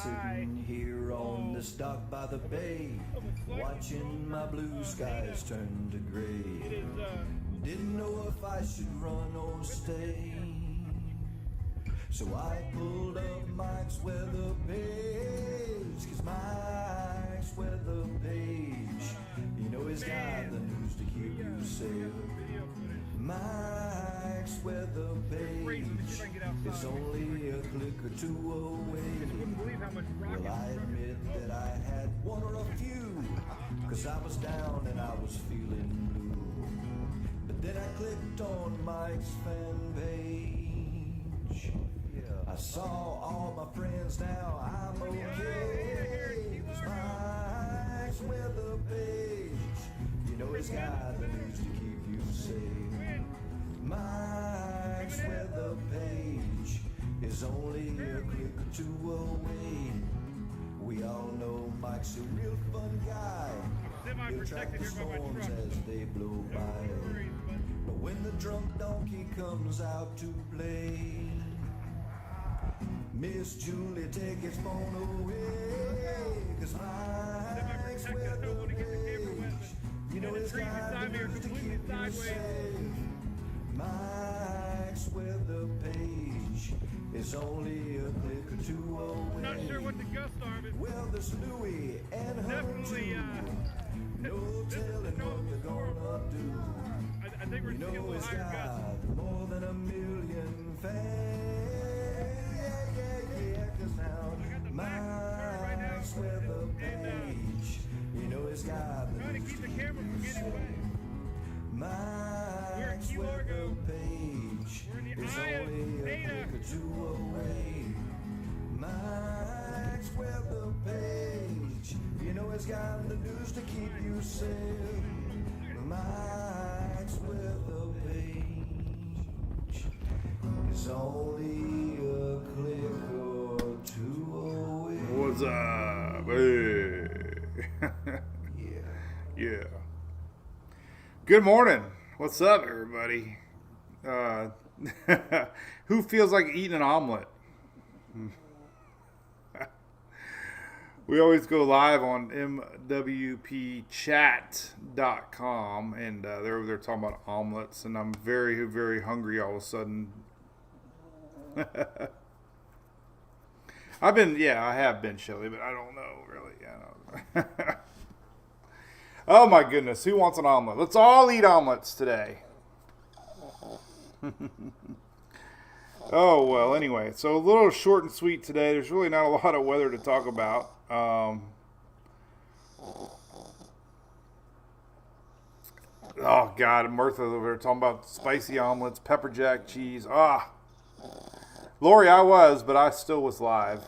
sitting here on this dock by the bay, watching my blue skies turn to gray. Didn't know if I should run or stay, so I pulled up Mike's weather page, 'cause Mike's weather page, you know he's got the news to keep you safe. Mike's weather page is only a click or two away. Well, I admit that I had one or a few, 'cause I was down and I was feeling blue. But then I clicked on Mike's fan page. I saw all my friends now, I'm okay. 'Cause Mike's weather page, you know he's got the news to keep you safe. Mike's weather page is only a click or two away. We all know Mike's a real fun guy. He'll track the storms as they blow by. But when the drunk donkey comes out to play, Miss Julie, take his phone away. 'Cause Mike's weather page, you know he's got the news to keep you safe. Mike's weather page is only a click or two away. Not sure what the gusts are, but well, there's Louie and her definitely, too. No telling what they're gonna do. I think we're You seeing a know little it's higher gusts. got more than a million fans. Yeah, 'cause now Mike's weather page, you know it's got the Trying to news keep to the camera from keep you getting away. safe. Mike's Key weather Largo. page We're in the is eye of only a Dana. click or two away. Mike's weather page, you know it's got the news to keep you safe. Mike's weather page is only a click or two away. What's up? Hey. Yeah. Good morning. What's up, everybody? Who feels like eating an omelet? We always go live on mwpchat.com, and they're over there talking about omelets, and I'm very, very hungry all of a sudden. I have been, Shelly, but I don't know, really. I don't know. Oh my goodness, who wants an omelet? Let's all eat omelets today. Oh, well, anyway, so a little short and sweet today. There's really not a lot of weather to talk about. Oh, God, Martha over there talking about spicy omelets, pepper jack cheese. Lori, I was, but I still was live.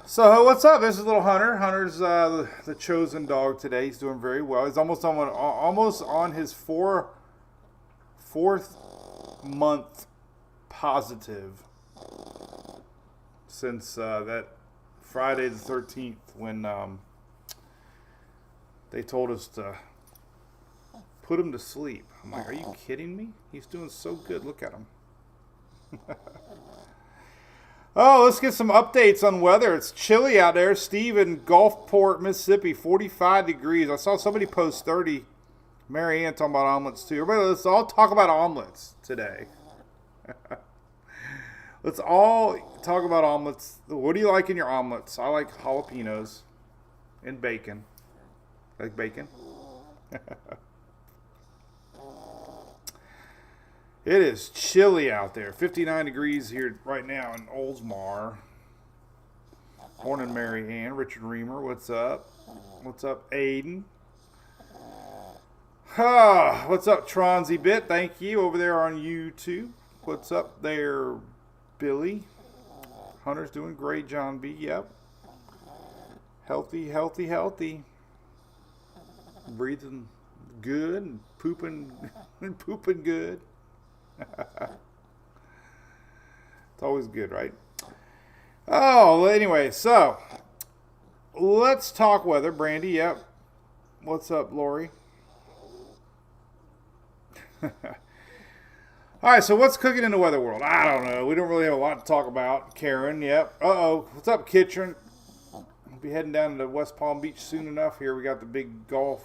So, what's up? This is little Hunter. Hunter's the chosen dog today. He's doing very well. He's almost on his fourth month positive since that Friday the 13th when they told us to put him to sleep. I'm like, are you kidding me? He's doing so good. Look at him. Oh, let's get some updates on weather. It's chilly out there. Steve in Gulfport, Mississippi, 45 degrees. I saw somebody post 30. Mary Ann talking about omelets too. Everybody, let's all talk about omelets today. Let's all talk about omelets. What do you like in your omelets? I like jalapenos and bacon. Like bacon? It is chilly out there. 59 degrees here right now in Oldsmar. Morning, Mary Ann. Richard Reamer, what's up? What's up, Aiden? What's up, Tronzy Bit? Thank you over there on YouTube. What's up there, Billy? Hunter's doing great, John B. Yep. Healthy, healthy, healthy. Breathing good and pooping and pooping good. It's always good, right? Oh, well, anyway, so let's talk weather. Brandy, yep. What's up, Lori? All right, so what's cooking in the weather world? I don't know. We don't really have a lot to talk about. Karen, yep. Uh-oh. What's up, Kitchen? We'll be heading down to West Palm Beach soon enough here. We got the big Governor's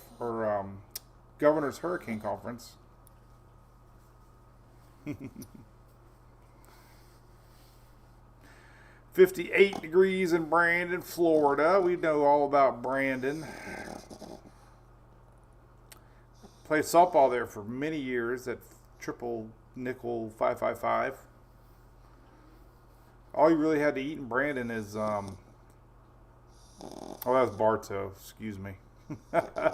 Hurricane Conference. 58 degrees in Brandon, Florida. We know all about Brandon. Played softball there for many years at Triple Nickel 555. All you really had to eat in Brandon is oh, that was Bartow. Excuse me. I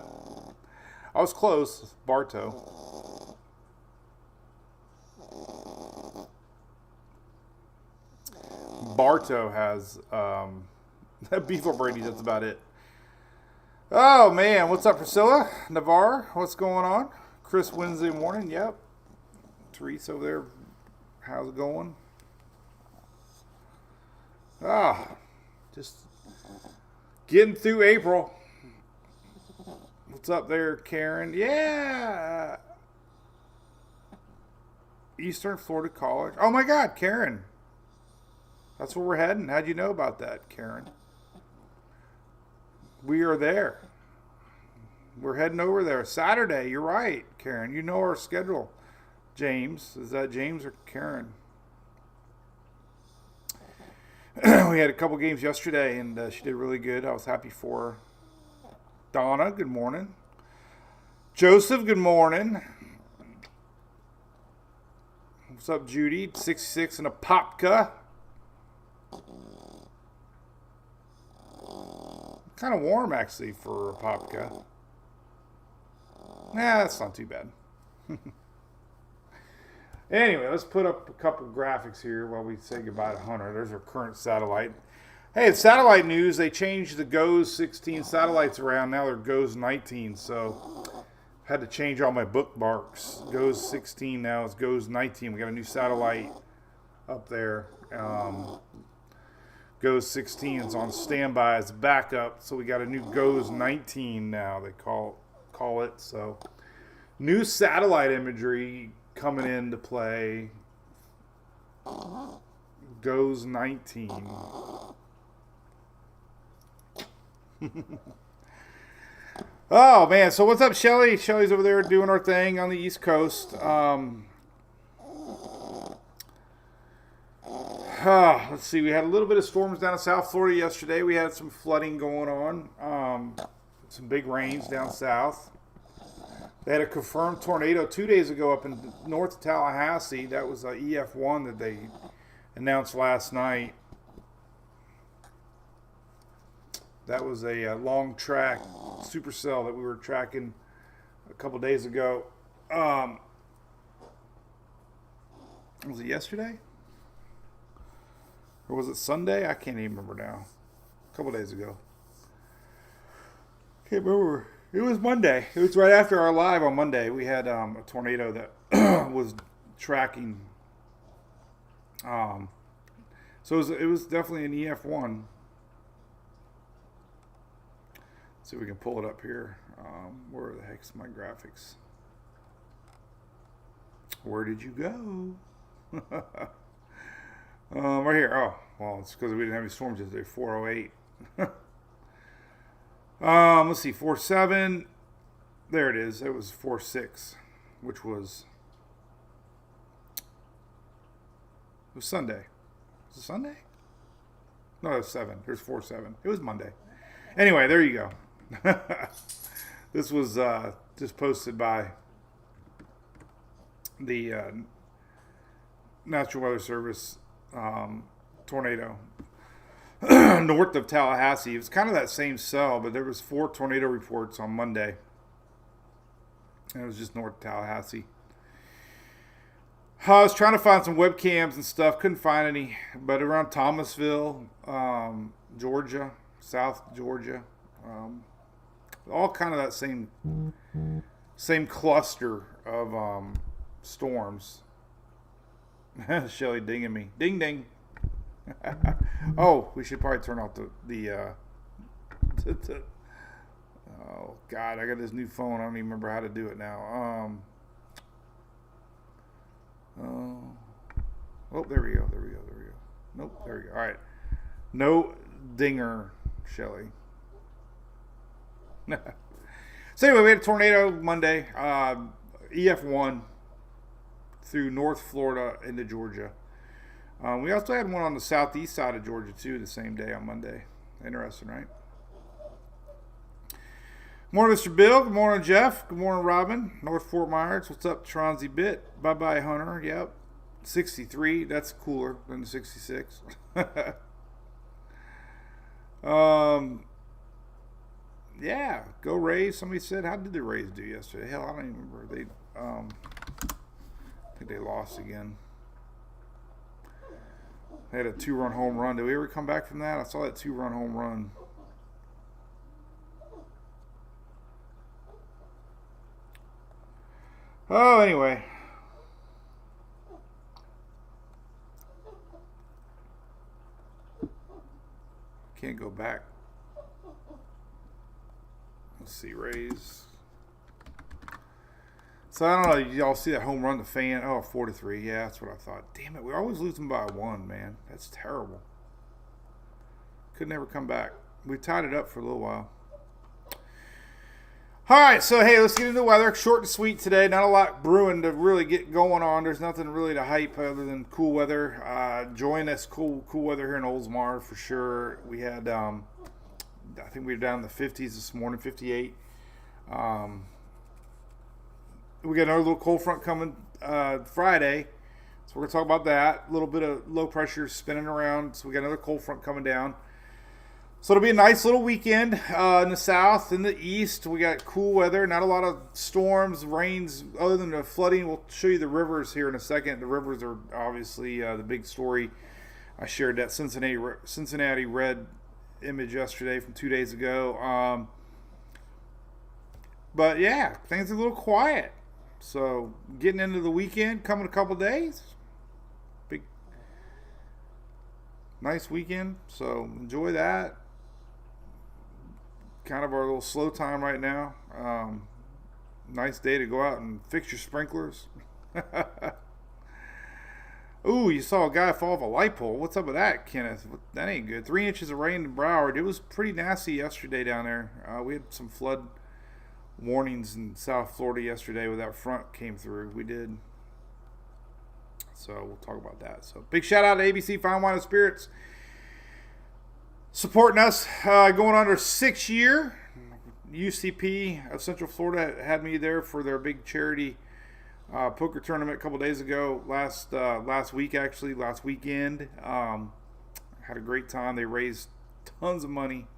was close. Bartow. Bartow has beef O'Brady's. That's about it. Oh man, what's up, Priscilla Navarre? What's going on? Chris Wednesday morning. Yep. Teresa over there. How's it going? Just getting through April. What's up there, Karen? Yeah. Eastern Florida College. Oh my God, Karen. That's where we're heading. How'd you know about that, Karen? We are there. We're heading over there. Saturday, you're right, Karen. You know our schedule. James. Is that James or Karen? We had a couple games yesterday, and she did really good. I was happy for her. Donna, good morning. Joseph, good morning. What's up, Judy? 66 and a Popka. Kind of warm, actually, for a Popka. Nah, that's not too bad. Anyway, let's put up a couple graphics here while we say goodbye to Hunter. There's our current satellite. Hey, it's satellite news. They changed the GOES 16 satellites around. Now they're GOES 19, so had to change all my bookmarks. GOES 16 now is GOES 19. We got a new satellite up there. GOES 16 is on standby as a backup, so we got a new GOES 19 now. They call it. So new satellite imagery coming into play. GOES 19. Oh man, so what's up, Shelly? Shelly's over there doing her thing on the East Coast. Let's see, we had a little bit of storms down in South Florida yesterday. We had some flooding going on. Some big rains down south. They had a confirmed tornado 2 days ago up in north Tallahassee. That was a EF1 that they announced last night. That was a long track supercell that we were tracking a couple days ago. Was it yesterday? Or was it Sunday? I can't even remember now. A couple days ago. Can't remember. It was Monday. It was right after our live on Monday. We had a tornado that was tracking. So it was definitely an EF1. See if we can pull it up here. Where the heck's my graphics? Where did you go? Right here. Oh, well, it's because we didn't have any storms yesterday. 408. Let's see. 47. There it is. It was 46, which was Sunday. Was it Sunday? No, it was 7. There's 47. It was Monday. Anyway, there you go. This was just posted by the National Weather Service tornado north of Tallahassee. It was kind of that same cell, but there was 4 tornado reports on Monday, and it was just north of Tallahassee. I was trying to find some webcams and stuff, couldn't find any, but around Thomasville, Georgia, South Georgia, all kind of that same cluster of storms. Shelly dinging me. Ding ding. Oh, we should probably turn off the oh God, I got this new phone. I don't even remember how to do it now. Oh, there we go. Nope, there we go. All right. No dinger, Shelly. So anyway, we had a tornado Monday, EF1 through North Florida into Georgia. We also had one on the southeast side of Georgia too the same day on Monday. Interesting, right? Good morning, Mr. Bill. Good morning, Jeff. Good morning, Robin. North Fort Myers. What's up, Tronzy Bit? Bye-bye, Hunter. Yep. 63. That's cooler than the 66. Yeah, go Rays. Somebody said, how did the Rays do yesterday? Hell, I don't even remember. They, I think they lost again. They had a 2-run home run. Did we ever come back from that? I saw that 2-run home run. Oh, anyway. Can't go back. Let's see, Rays. So I don't know. Y'all see that home run? The fan. Oh, 4-3. Yeah, that's what I thought. Damn it, we're always losing by 1, man. That's terrible. Could never come back. We tied it up for a little while. All right, so hey, let's get into the weather. Short and sweet today. Not a lot brewing to really get going on. There's nothing really to hype other than cool weather. Enjoying this cool weather here in Oldsmar for sure. We had, I think we were down in the 50s this morning, 58. We got another little cold front coming Friday, so we're going to talk about that. A little bit of low pressure spinning around, so we got another cold front coming down. So it'll be a nice little weekend in the south, in the east. We got cool weather, not a lot of storms, rains, other than the flooding. We'll show you the rivers here in a second. The rivers are obviously the big story. I shared that Cincinnati red image yesterday from 2 days ago. But yeah, things are a little quiet. So getting into the weekend, coming a couple days. Big, nice weekend. So enjoy that. Kind of our little slow time right now. Nice day to go out and fix your sprinklers. Ooh, you saw a guy fall off a light pole. What's up with that, Kenneth? That ain't good. 3 inches of rain in Broward. It was pretty nasty yesterday down there. We had some flood warnings in South Florida yesterday when that front came through. We did. So we'll talk about that. So big shout out to ABC Fine Wine and Spirits supporting us. Going on our 6th year. UCP of Central Florida had me there for their big charity poker tournament a couple days ago. Last weekend. Had a great time. They raised tons of money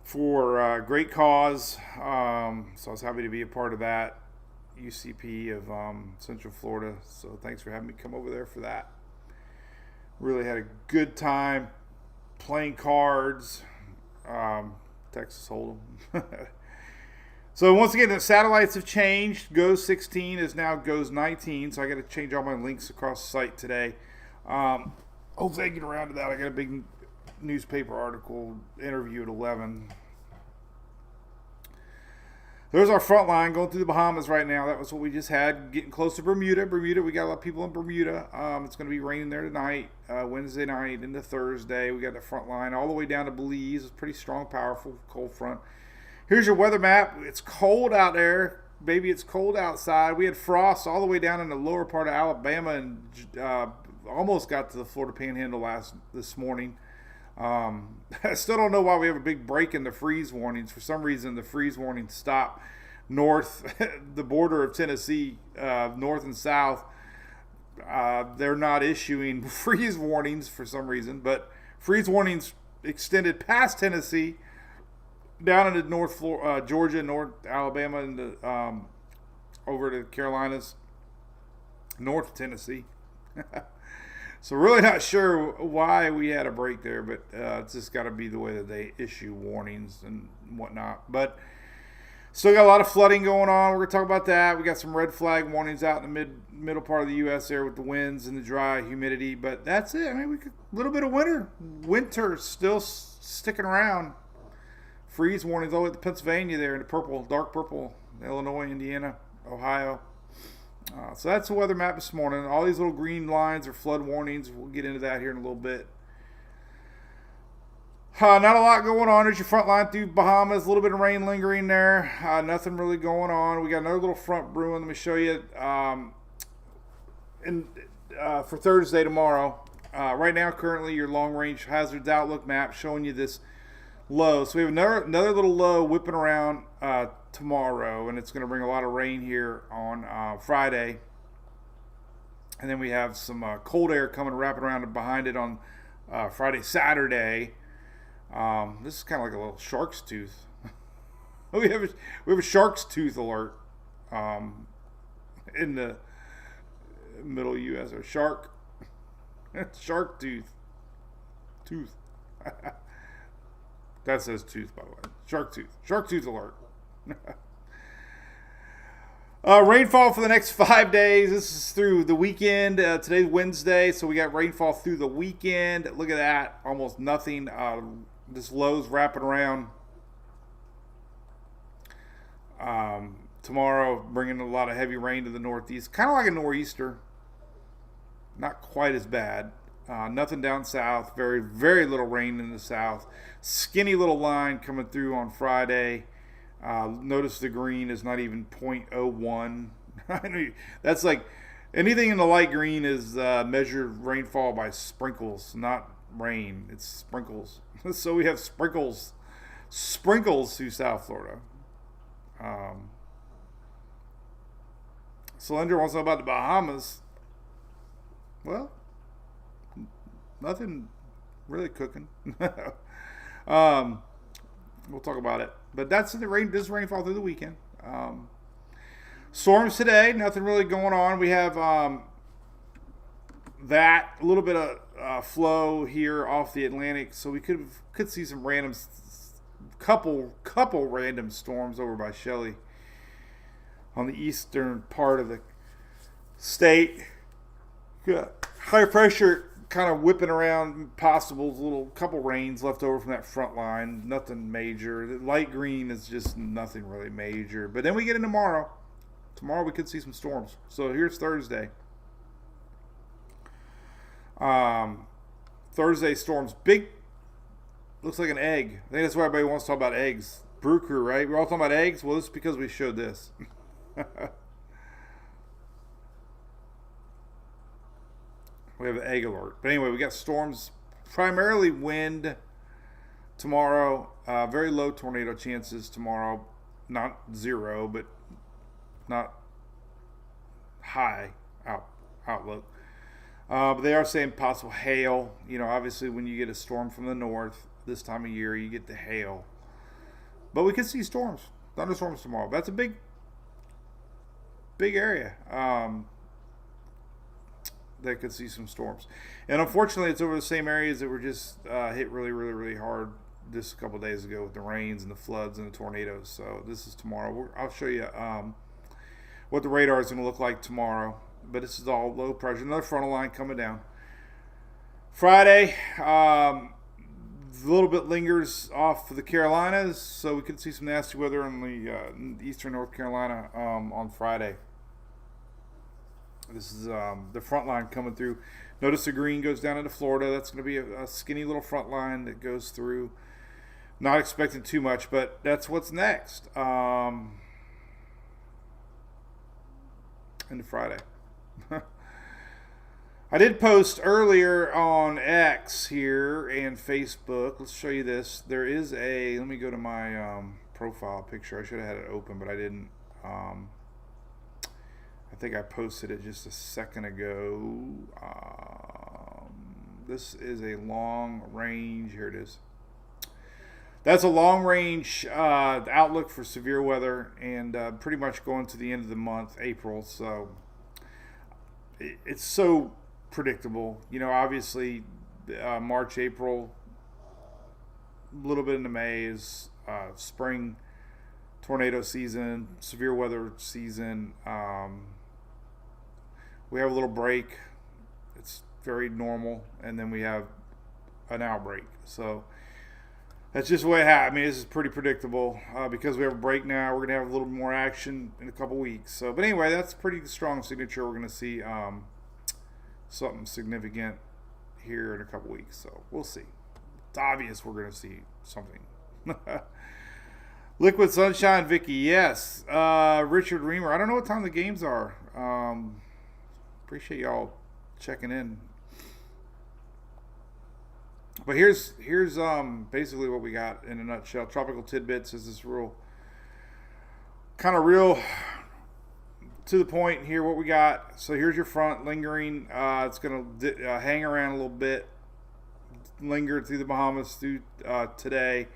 for a great cause. So I was happy to be a part of that. UCP of Central Florida. So thanks for having me come over there for that. Really had a good time playing cards. Texas Hold'em. So once again, the satellites have changed. Goes 16 is now Goes 19. So I got to change all my links across the site today. Hopefully I get around to that. I got a big newspaper article interview at 11. There's our front line going through the Bahamas right now. That was what we just had. Getting close to Bermuda. We got a lot of people in Bermuda. It's going to be raining there tonight, Wednesday night into Thursday. We got the front line all the way down to Belize. It's pretty strong, powerful cold front. Here's your weather map. It's cold out there. Baby, it's cold outside. We had frost all the way down in the lower part of Alabama and almost got to the Florida Panhandle this morning. I still don't know why we have a big break in the freeze warnings. For some reason, the freeze warnings stop north, the border of Tennessee, north and south. They're not issuing freeze warnings for some reason, but freeze warnings extended past Tennessee, down into North Georgia, North Alabama, and over to Carolinas, North Tennessee. So really not sure why we had a break there, but it's just got to be the way that they issue warnings and whatnot. But still got a lot of flooding going on. We're going to talk about that. We got some red flag warnings out in the middle part of the U.S. there with the winds and the dry humidity. But that's it. I mean, a little bit of winter still sticking around. Freeze warnings all the way to Pennsylvania there in the purple, dark purple, Illinois, Indiana, Ohio. So that's the weather map this morning. All these little green lines are flood warnings. We'll get into that here in a little bit. Not a lot going on. There's your front line through Bahamas. A little bit of rain lingering there. Nothing really going on. We got another little front brewing. Let me show you for Thursday tomorrow. Right now, currently, your long-range hazards outlook map showing you this low. So we have another little low whipping around tomorrow, and it's going to bring a lot of rain here on Friday. And then we have some cold air coming wrapping around behind it on Friday, Saturday. This is kind of like a little shark's tooth. we have a shark's tooth alert in the middle U.S. or shark tooth. That says tooth, by the way. Shark tooth alert. Rainfall for the next 5 days. This is through the weekend. Today's Wednesday, so we got rainfall through the weekend. Look at that. Almost nothing. This low's wrapping around. Tomorrow, bringing a lot of heavy rain to the northeast. Kind of like a nor'easter. Not quite as bad. Nothing down south. Very, very little rain in the south. Skinny little line coming through on Friday. Notice the green is not even 0.01. That's like anything in the light green is measured rainfall by sprinkles, not rain. It's sprinkles. So we have sprinkles through South Florida. Cylinder wants to know about the Bahamas. Well, nothing really cooking. We'll talk about it. But that's the rain. This rainfall through the weekend. Storms today. Nothing really going on. We have that a little bit of flow here off the Atlantic, so we could see some random couple random storms over by Shelley on the eastern part of the state. High pressure kind of whipping around, possible little couple rains left over from that front line. Nothing major. The light green is just nothing really major. But then we get into tomorrow. Tomorrow we could see some storms. So here's Thursday. Thursday storms. Big, looks like an egg. I think that's why everybody wants to talk about eggs. Brew Crew, right? We're all talking about eggs. Well, this is because we showed this. We have an egg alert. But anyway, we got storms, primarily wind tomorrow. Very low tornado chances tomorrow. Not zero, but not high outlook. But they are saying possible hail. You know, obviously when you get a storm from the north this time of year, you get the hail. But we could see storms, thunderstorms tomorrow. That's a big area. That could see some storms. And unfortunately, it's over the same areas that were just hit really, really, really hard just a couple of days ago with the rains and the floods and the tornadoes. So this is tomorrow. I'll show you what the radar is going to look like tomorrow. But this is all low pressure. Another frontal line coming down. Friday, a little bit lingers off of the Carolinas. So we could see some nasty weather in the eastern North Carolina on Friday. This is the front line coming through. Notice the green goes down into Florida. That's going to be a skinny little front line that goes through. Not expecting too much, but that's what's next. Into Friday. I did post earlier on X here and Facebook. Let's show you this. There is let me go to my profile picture. I should have had it open, but I didn't. I think I posted it just a second ago. This is a long range. Here it is. That's a long range outlook for severe weather, and pretty much going to the end of the month, April. So it's so predictable. You know, obviously March, April, a little bit into May is spring tornado season, severe weather season. We have a little break. It's very normal, and then we have an outbreak. So That's just the way it happened. I mean, this is pretty predictable because we have a break now. We're going to have a little more action in a couple weeks. So, but anyway, that's a pretty strong signature. We're going to see something significant here in a couple weeks. So we'll see. It's obvious we're going to see something. Liquid Sunshine, Vicky, yes. Richard Reamer, I don't know what time the games are. Appreciate y'all checking in. But here's basically what we got in a nutshell. Tropical Tidbits is this real to the point here what we got. So here's your front lingering. It's going to hang around a little bit, linger through the Bahamas through today.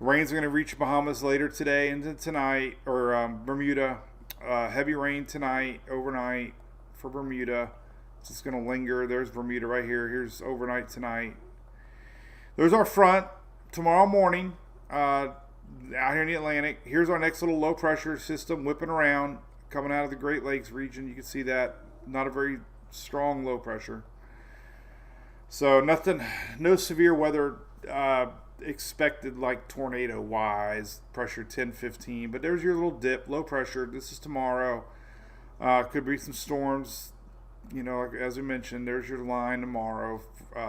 Rains are going to reach Bahamas later today into tonight, or Bermuda. Heavy rain tonight, overnight for Bermuda. It's just going to linger. There's Bermuda right here. Here's overnight tonight. There's our front tomorrow morning out here in the Atlantic. Here's our next little low pressure system whipping around, coming out of the Great Lakes region. You can see that. Not a very strong low pressure. So no severe weather expected like tornado wise, pressure 10-15. But there's your little dip, low pressure. This is tomorrow. Could be some storms. You know, as we mentioned, there's your line tomorrow,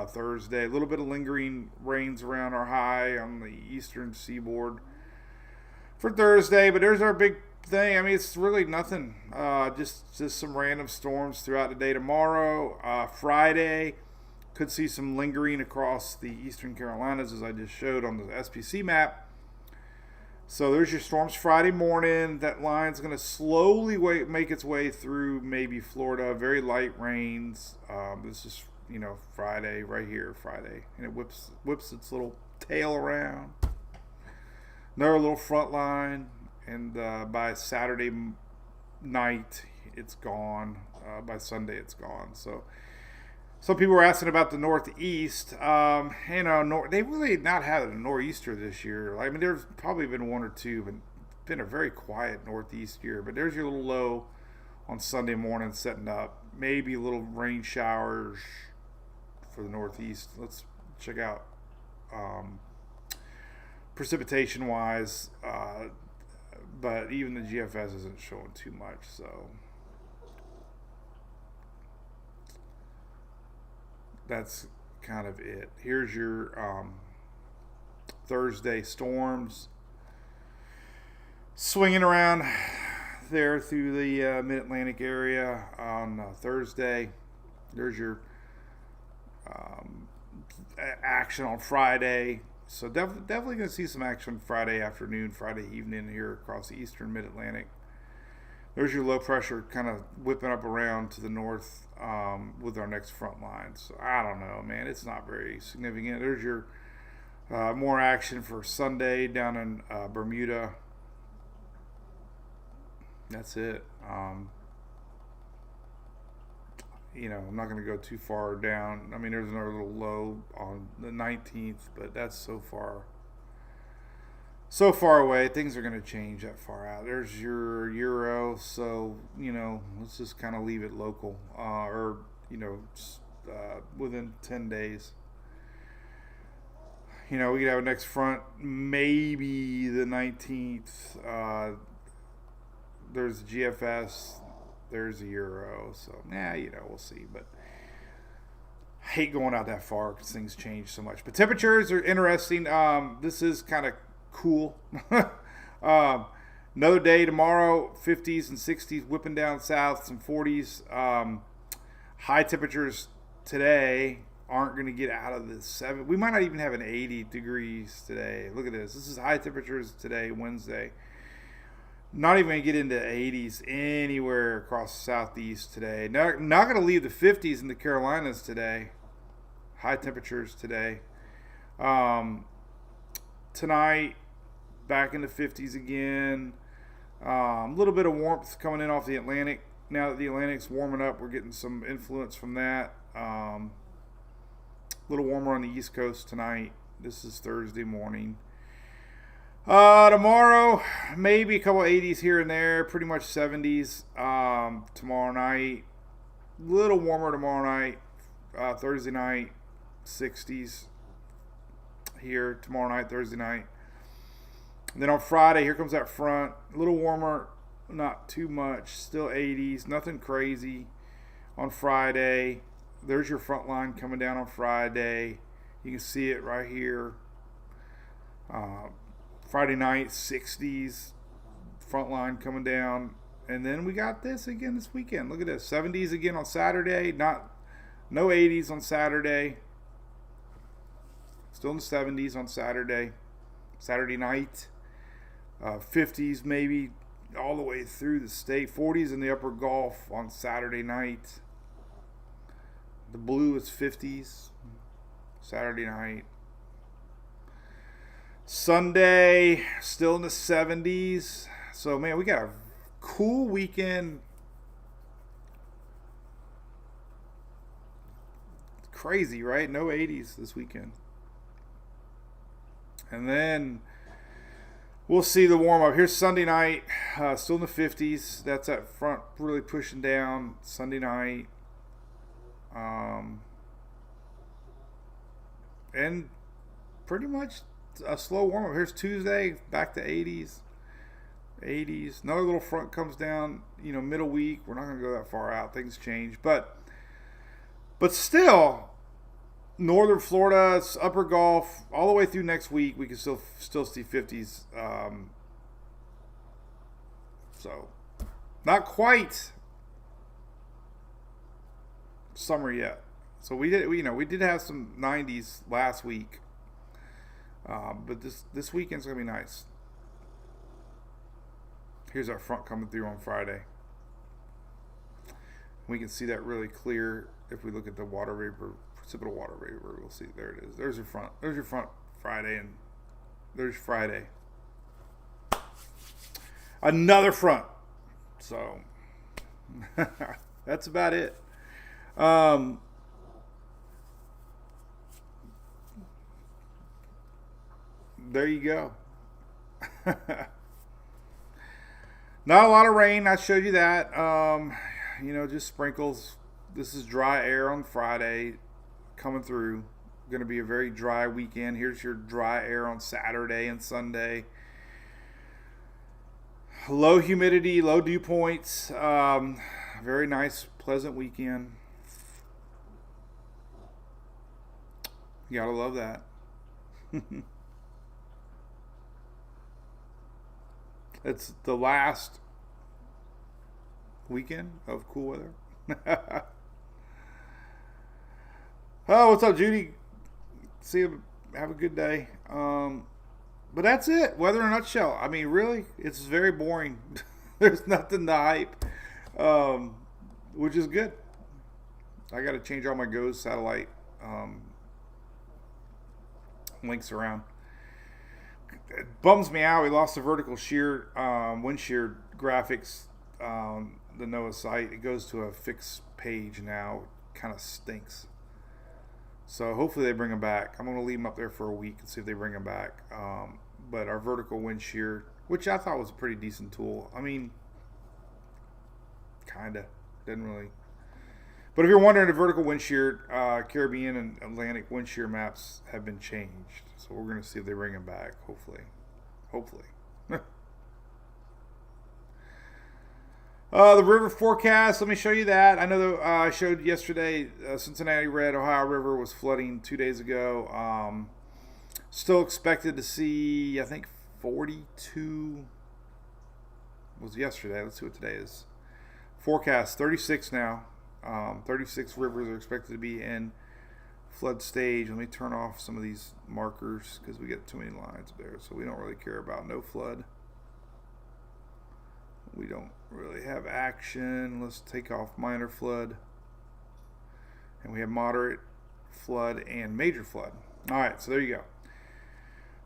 Thursday. A little bit of lingering rains around our high on the eastern seaboard for Thursday. But there's our big thing. I mean, it's really nothing. Just some random storms throughout the day tomorrow. Friday, could see some lingering across the eastern Carolinas, as I just showed on the SPC map. So there's your storms Friday morning. That line's going to slowly make its way through maybe Florida. Very light rains. This is, Friday right here, Friday. And it whips its little tail around. Another little front line. And by Saturday night, it's gone. By Sunday, it's gone. So some people were asking about the Northeast. They really not had a nor'easter this year. I mean, there's probably been one or two, but it's been a very quiet Northeast year. But there's your little low on Sunday morning setting up. Maybe a little rain showers for the Northeast. Let's check out precipitation-wise. But even the GFS isn't showing too much, so that's kind of it. Here's your Thursday storms swinging around there through the mid-Atlantic area on Thursday. There's your action on Friday. So definitely going to see some action Friday afternoon, Friday evening here across the eastern mid-Atlantic. There's your low pressure kind of whipping up around to the north with our next front line. So I don't know, man. It's not very significant. There's your more action for Sunday down in Bermuda. That's it. I'm not going to go too far down. I mean, there's another little low on the 19th, but that's so far away. Things are going to change that far out. There's your euro, so let's just kind of leave it local, within 10 days. We could have a next front maybe the 19th. There's the GFS. There's the euro. So we'll see. But I hate going out that far because things change so much. But temperatures are interesting. This is kind of cool. Another day tomorrow, 50s and 60s whipping down south, some 40s. High temperatures today aren't going to get out of the 7. We might not even have an 80 degrees today. Look at this. This is high temperatures today, Wednesday. Not even going to get into 80s anywhere across the southeast today. Not going to leave the 50s in the Carolinas today. High temperatures today. Tonight, back in the 50s again. A little bit of warmth coming in off the Atlantic. Now that the Atlantic's warming up, we're getting some influence from that. A little warmer on the East Coast tonight. This is Thursday morning. Tomorrow, maybe a couple 80s here and there. Pretty much 70s tomorrow night. A little warmer tomorrow night. Thursday night, 60s. here tomorrow night, Thursday night. And then on Friday, here comes that front. A little warmer, not too much. Still 80s, nothing crazy on Friday. There's your front line coming down on Friday. You can see it right here. Friday night, 60s. Front line coming down. And then we got this again this weekend. Look at this. 70s again on Saturday. No 80s on Saturday. Still in the 70s on Saturday. Saturday night. 50s maybe all the way through the state. 40s in the upper Gulf on Saturday night. The blue is 50s. Saturday night. Sunday, still in the 70s. So, man, we got a cool weekend. Crazy, right? No 80s this weekend. And then we'll see the warm-up. Here's Sunday night. Still in the 50s. That's that front really pushing down Sunday night. And pretty much a slow warm-up. Here's Tuesday, back to 80s. 80s. Another little front comes down, middle week. We're not going to go that far out. Things change. But still, northern Florida, upper Gulf, all the way through next week, we can still see 50s. So, not quite summer yet. So we did have some 90s last week. But this weekend's going to be nice. Here's our front coming through on Friday. We can see that really clear if we look at the water vapor, precipitable water vapor. We'll see. There it is. There's your front. There's your front Friday, and there's Friday. Another front. So that's about it. There you go. Not a lot of rain. I showed you that. Just sprinkles. This is dry air on Friday coming through. Going to be a very dry weekend. Here's your dry air on Saturday and Sunday. Low humidity, low dew points. Very nice, pleasant weekend. You gotta love that. It's the last weekend of cool weather. Oh, what's up, Judy? See you. Have a good day. But that's it. Weather in a nutshell. I mean, really, it's very boring. There's nothing to hype, which is good. I got to change all my GOES satellite links around. It bums me out. We lost the vertical shear, wind shear graphics, the NOAA site. It goes to a fixed page now. Kind of stinks. So hopefully they bring them back. I'm going to leave them up there for a week and see if they bring them back. But our vertical wind shear, which I thought was a pretty decent tool. I mean, kind of. Didn't really. But if you're wondering, the vertical wind shear, Caribbean and Atlantic wind shear maps have been changed. So we're going to see if they bring them back, hopefully. The river forecast, let me show you that. I know that I showed yesterday Cincinnati Red, Ohio River was flooding 2 days ago. Still expected to see, I think, 42 was yesterday. Let's see what today is. Forecast, 36 now. 36 rivers are expected to be in flood stage. Let me turn off some of these markers because we get too many lines there, so we don't really care about no flood. We don't really have action. Let's take off minor flood, and we have moderate flood and major flood. All right, so there you go.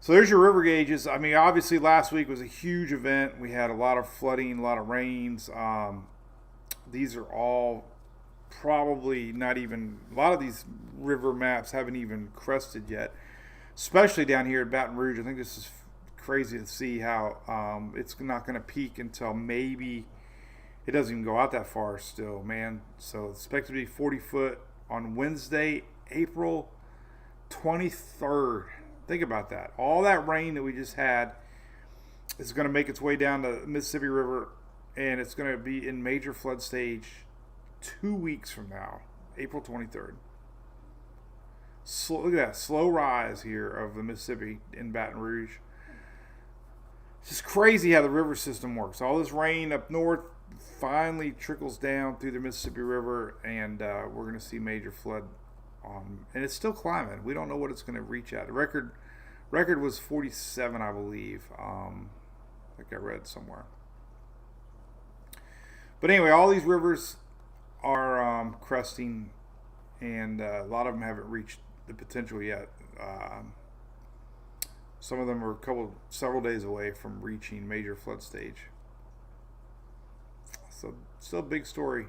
So there's your river gauges. I mean, obviously last week was a huge event. We had a lot of flooding, a lot of rains. These are all probably not even, a lot of these river maps haven't even crested yet, especially down here at Baton Rouge. I think this is crazy to see how it's not going to peak until maybe, it doesn't even go out that far still, man. So it's expected to be 40 foot on Wednesday, April 23rd. Think about that. All that rain that we just had is going to make its way down the Mississippi River, and it's going to be in major flood stage 2 weeks from now, April 23rd. Look at that slow rise here of the Mississippi in Baton Rouge. It's just crazy how the river system works. All this rain up north finally trickles down through the Mississippi River, and we're going to see major flood. And it's still climbing. We don't know what it's going to reach at. The record was 47, I believe. I think I read somewhere. But anyway, all these rivers are cresting, and a lot of them haven't reached the potential yet. Some of them are several days away from reaching major flood stage. So still a big story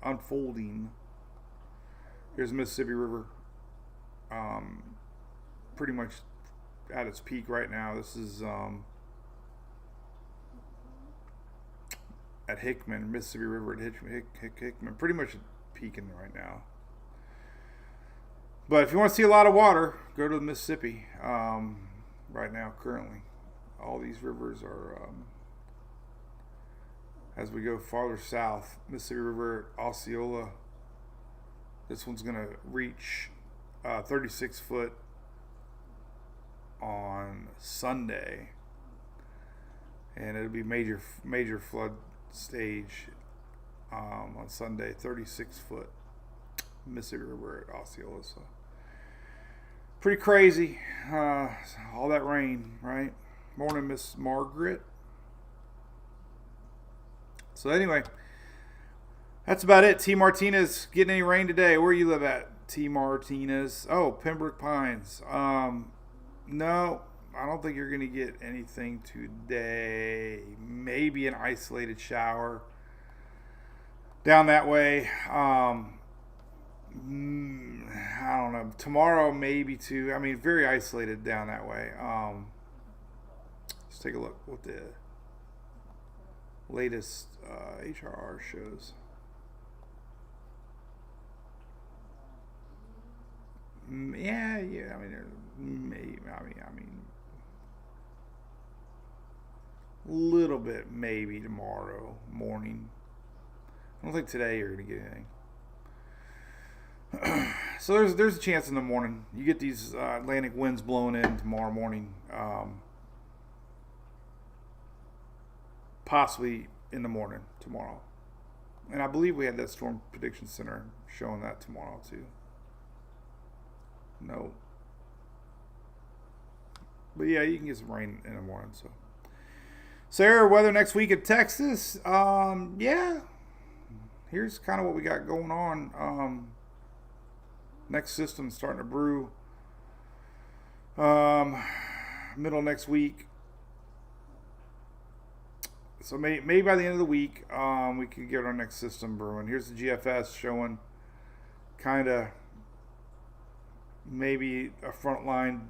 unfolding. Here's the Mississippi River, pretty much at its peak right now. This is at Hickman, Mississippi River at Hickman, pretty much peaking right now. But if you want to see a lot of water, go to the Mississippi right now, currently. All these rivers are, as we go farther south, Mississippi River at Osceola. This one's going to reach 36 foot on Sunday. And it'll be major flood stage on Sunday, 36 foot Mississippi River at Osceola. So pretty crazy. All that rain, right? Morning, Miss Margaret. So anyway, that's about it. T. Martinez, getting any rain today? Where you live at, T. Martinez? Oh, Pembroke Pines. No, I don't think you're going to get anything today. Maybe an isolated shower down that way. I don't know. Tomorrow, maybe too. I mean, very isolated down that way. Let's take a look what the latest HRR shows. Yeah. I mean, maybe. I mean, a little bit maybe tomorrow morning. I don't think today you're gonna get anything. So there's a chance in the morning. You get these Atlantic winds blowing in tomorrow morning. Possibly in the morning tomorrow. And I believe we had that Storm Prediction Center showing that tomorrow too. No. But yeah, you can get some rain in the morning. So Sarah, weather next week in Texas. Yeah. Here's kind of what we got going on. Next system starting to brew. Middle next week. So maybe by the end of the week, we could get our next system brewing. Here's the GFS showing kind of maybe a front line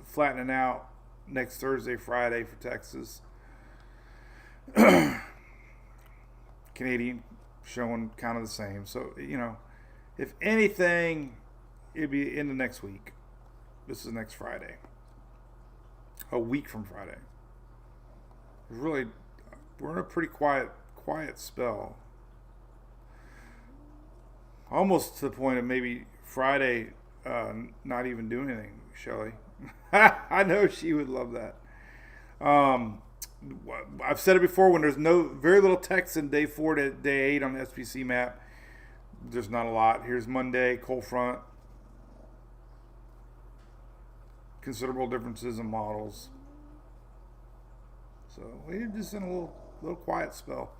flattening out next Thursday, Friday for Texas. Canadian showing kind of the same. So, if anything, it'd be into next week. This is next Friday. A week from Friday. We're in a pretty quiet spell. Almost to the point of maybe Friday not even doing anything, Shelly. I know she would love that. I've said it before, when there's very little text in day 4 to day 8 on the SPC map, there's not a lot. Here's Monday, cold front. Considerable differences in models. So we're just in a little quiet spell.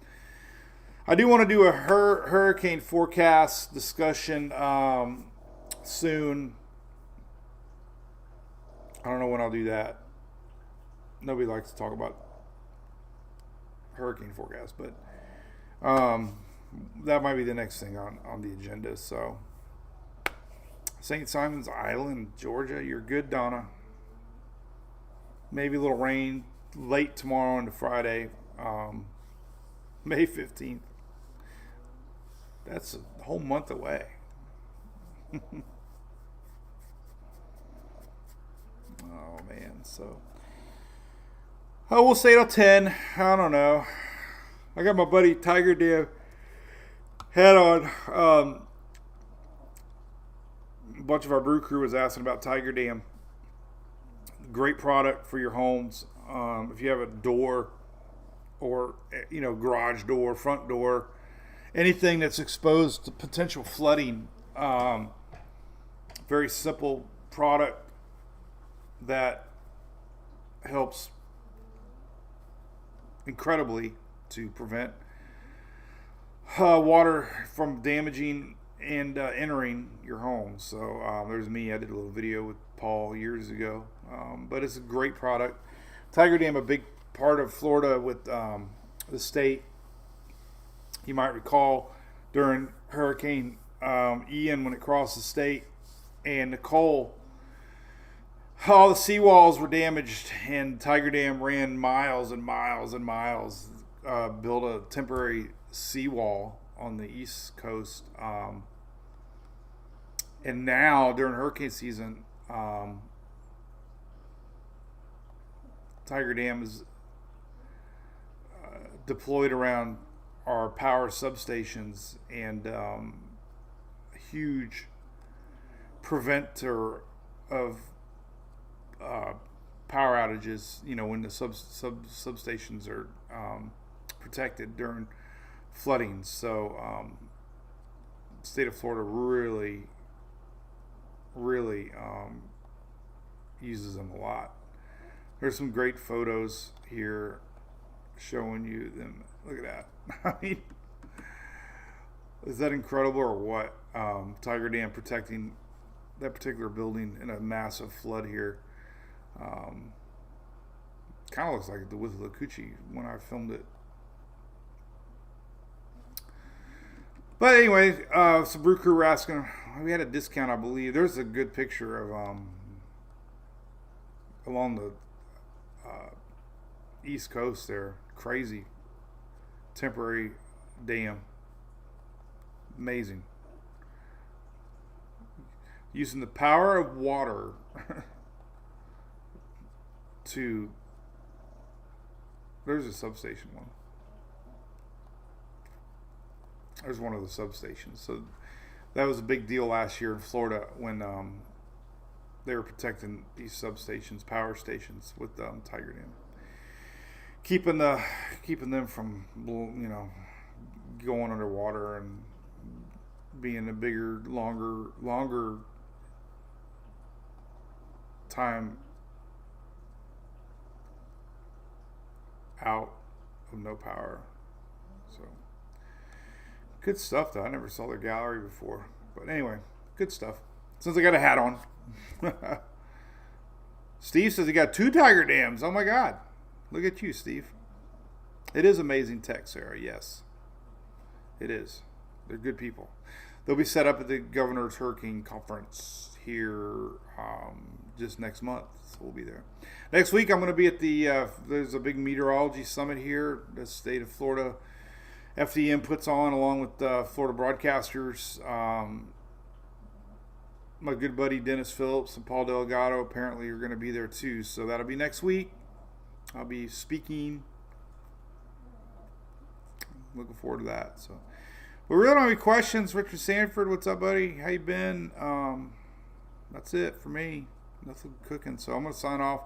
I do want to do a hurricane forecast discussion soon. I don't know when I'll do that. Nobody likes to talk about hurricane forecast, but that might be the next thing on the agenda. So St. Simon's Island, Georgia, you're good, Donna. Maybe a little rain late tomorrow into Friday, May 15th. That's a whole month away. So, we'll say till 10. I don't know. I got my buddy Tiger Dam hat on. A bunch of our brew crew was asking about Tiger Dam. Great product for your homes. If you have a door or, garage door, front door, anything that's exposed to potential flooding, very simple product that helps incredibly to prevent water from damaging and entering your home. So there's me. I did a little video with Paul years ago, but it's a great product. Tiger Dam, a big part of Florida with the state. You might recall during Hurricane Ian, when it crossed the state, and Nicole, all the seawalls were damaged, and Tiger Dam ran miles and miles and miles, built a temporary seawall on the east coast. And now, during hurricane season, Tiger Dam is deployed around our power substations, and a huge preventer of power outages, when the substations are protected during flooding. So the state of Florida really uses them a lot. There's some great photos here showing you them. Look at that. I mean, is that incredible or what? Tiger Dam protecting that particular building in a massive flood here. Kind of looks like the Withlacoochee when I filmed it. But anyway, some brew crew were asking. We had a discount, I believe. There's a good picture of along the east coast there. Crazy temporary dam. Amazing. Using the power of water to. There's a substation one. There's one of the substations. So that was a big deal last year in Florida when they were protecting these substations, power stations, with Tiger Dam, keeping them from going underwater and being a bigger, longer time out of no power. So good stuff, though. I never saw their gallery before, but anyway, good stuff. Since I got a hat on. Steve says he got 2 Tiger Dams. Oh my God, look at you, Steve. It is amazing tech, Sarah. Yes, it is. They're good people. They'll be set up at the Governor's Hurricane Conference here just next month. So we'll be there. Next week, I'm going to be at the, there's a big meteorology summit here, the state of Florida FDM puts on, along with Florida broadcasters. My good buddy Dennis Phillips and Paul Delgado apparently are going to be there too. So that'll be next week. I'll be speaking. Looking forward to that. So we really don't have any questions. Richard Sanford, what's up, buddy? How you been? That's it for me. Nothing cooking. So I'm going to sign off.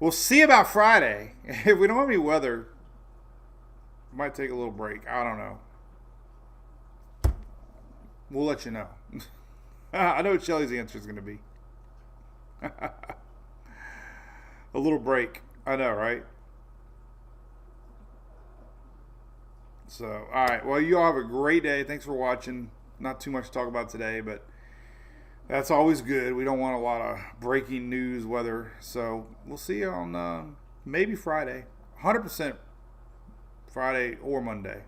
We'll see about Friday. If we don't have any weather, might take a little break. I don't know. We'll let you know. I know what Shelly's answer is going to be. A little break. I know, right? So, all right. Well, you all have a great day. Thanks for watching. Not too much to talk about today, but that's always good. We don't want a lot of breaking news weather. So, we'll see you on maybe Friday. 100% Friday or Monday.